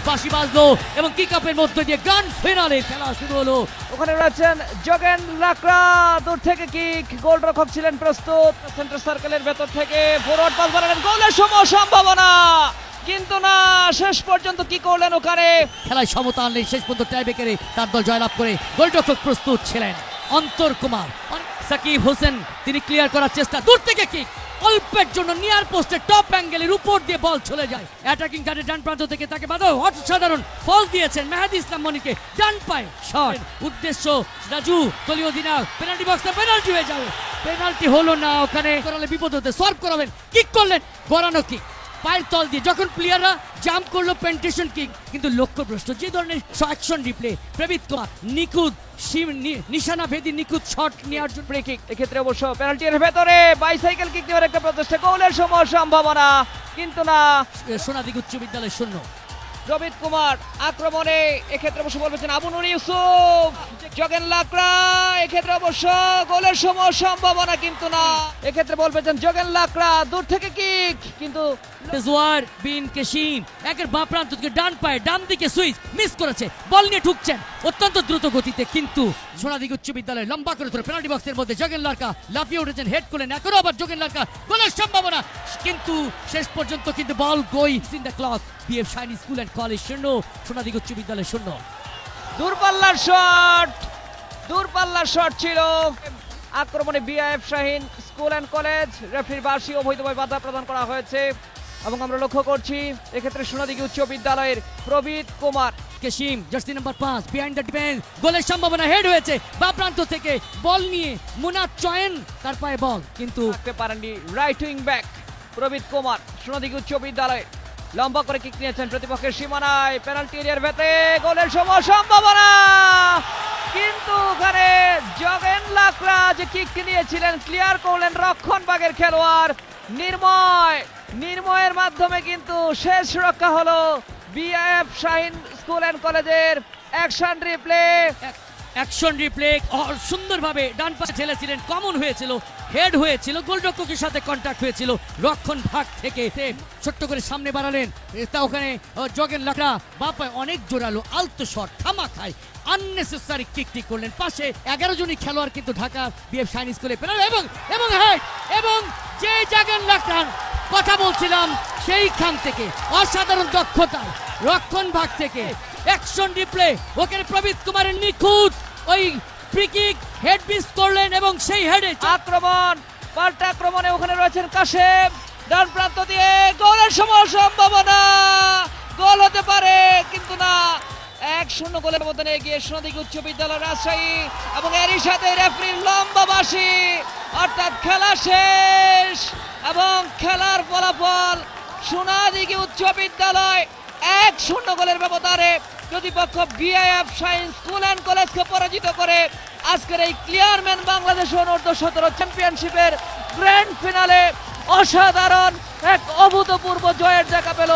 বাঁশি বাজলো এবং কিক আপের মধ্যে দিয়ে গ্র্যান্ড ফিনালে খেলা শুরু হলো। ওখানে রয়েছেন যোগেন লাকড়া, দূর থেকে কিক, গোলরক্ষক ছিলেন প্রস্তুত, সেন্টার সার্কেলের ভেতর থেকে ফরওয়ার্ড পাস বাড়ালেন, গোলের সম্ভাবনা, কিন্তু না, শেষ পর্যন্ত কি করলেন ওখানে। খেলায় সমতা আনলেন, শেষ পর্যন্ত টাইব্রেকারে তার দল জয়লাভ করে গোলরক্ষক প্রস্তুত ছিলেন অন্তর কুমার। সাকিব হোসেন তিনি ক্লিয়ার করার চেষ্টা, দূর থেকে কিক, অল্পের জন্য নিয়ার পোস্টে টপ অ্যাঙ্গেলের উপর দিয়ে বল চলে যায়। অ্যাটাকিং কার্ডের ডান প্রান্ত থেকে তাকে বাধা, অসাধারণ ফল দিয়েছেন মেহেদী ইসলাম মনিকে, ডান পায়ে শট, উদ্দেশ্য রাজু দলীয় দিনার, পেনাল্টি বক্সে পেনাল্টি হয়ে যাবে, পেনাল্টি হলো না, ওখানে করালে বিপদ হতে সার্ভ করাবেন, কিক করলেন, গড়ানো কিক পায়ের তল দিয়ে, যখন প্লেয়াররা জাম্প করলো পেন্টেশন কিক, কিন্তু লক্ষ্যভ্রষ্ট। যে ধরনের অ্যাকশন রিপ্লে, প্রবীত কুমার নিখুঁত নিশানা ভেদি নিখুঁত শট নেওয়ার জন্য ফ্রি কিক, এক্ষেত্রে অবশ্য পেনাল্টির ভেতরে বাইসাইকেল কিক দেওয়ার একটা প্রচেষ্টা, গোলের সম্ভাবনা, কিন্তু না। সোনাদিঘি উচ্চ বিদ্যালয় শূন্য। প্রবীত কুমার আক্রমণে, এক্ষেত্রে অবশ্য বল পেয়েছেন আবু নুর ইউসুফ, যোগেন লাকড়া, এক্ষেত্রে অবশ্য গোলের সম্ভাবনা, কিন্তু না, এক্ষেত্রে বল পেয়েছেন যোগেন লাকড়া, দূর থেকে কিক, কিন্তু জোয়ার বিন কেশিম একের বাঁ প্রান্ত থেকে ডান পায়ে ডান দিকে সুইচ মিস করেছে, বল নিয়ে ঢুকছেন অত্যন্ত দ্রুত গতিতে, কিন্তু সোনাদিঘি উচ্চ বিদ্যালয় লম্বা করে ধরে পেনাল্টি বক্সের মধ্যে যোগেন লাকড়া লাফিয়ে উঠেছেন, হেড করলেন, এখনো আবার যোগেন লাকড়া, গোলের সম্ভাবনা, কিন্তু শেষ পর্যন্ত কিন্তু ball going in the clock. BF Shahin school and college শূন্য, সোনাদিঘি উচ্চ বিদ্যালয় শূন্য। দূরপাল্লার শট ছিল আক্রমণে BF Shahin school and college, রেফারির বাঁশি অবৈধভাবে বাধা প্রদান করা হয়েছে এবং আমরা লক্ষ্য করছি এক্ষেত্রে সোনাদিঘি উচ্চ বিদ্যালয়ের প্রবীত কুমার কেশিম jersey number 5 behind the defence, গোলের সম্ভাবনা, হেড হয়েছে বাঁ প্রান্ত থেকে, বল নিয়ে মুনাদ চয়ন, তার পায়ে বল, কিন্তু রাখতে পারেননি right wing back প্রবীত Kumar. Sonadighi উচ্চ বিদ্যালয় লম্বা করে কিক নিয়েছেন প্রতিপক্ষের সীমানায়, পেনাল্টি এরিয়ার ভেতরে, গোলের সম্ভাবনা, কিন্তু ওখানে যোগেন লাকড়া যে কিকটি নিয়েছিলেন ক্লিয়ার করলেন রক্ষণভাগের খেলোয়াড় নির্ময়ের মাধ্যমে, কিন্তু শেষ রক্ষা হলো বিএফ শাহিন স্কুল অ্যান্ড কলেজের। অ্যাকশন রিপ্লে সুন্দরভাবে ডান পাশে ঠেলেছিলেন, কমন হয়েছিল, হেড হয়েছিল, গোলরক্ষকের সাথে কন্টাক্ট হয়েছিল, রক্ষণ ভাগ থেকে ছোট্ট করে সামনে বাড়ালেন, তা ওখানে যোগেন লাকড়া বাঁ পায়ে অনেক জোরালো আলতো শট, থামা খায়, আননেসেসারি কিক করলেন, পাশে 11 জনই খেলোয়াড় কিন্তু ঢাকা বিএফ শাইনি স্কুলে পেনাল্টি এবং হেড, এবং যে যোগেন লাকড়ার কথা বলছিলাম সেইখান থেকে অসাধারণ দক্ষতায় রক্ষণ ভাগ থেকে অ্যাকশন রিপ্লে, ওখানে প্রবীত কুমারের নিখুঁত ওই ফ্রি কিক, হেড মিস করলেন এবং সেই হেডে পাল্টা আক্রমণে ওখানে রয়েছেন কাশেম, ডান প্রান্ত দিয়ে গোলের সম্ভাবনা, গোল হতে পারে, কিন্তু না, 1-0 গোলের ব্যবধানে এগিয়ে সোনাদিঘি উচ্চ বিদ্যালয় রাজশাহী, এবং এরই সাথে রেফারির লম্বা বাঁশি, অর্থাৎ খেলা শেষ এবং খেলার ফলাফল সোনাদিঘি উচ্চ বিদ্যালয় 1-0 গোলের ব্যবধানে প্রতিপক্ষ বিএফ শাহিন স্কুল অ্যান্ড কলেজকে পরাজিত করে আজকের এই ক্লিয়ারম্যান বাংলাদেশ অনূর্ধ্ব 17 চ্যাম্পিয়নশিপের গ্র্যান্ড ফিনালে অসাধারণ এক অভূতপূর্ব জয়ের দেখা পেল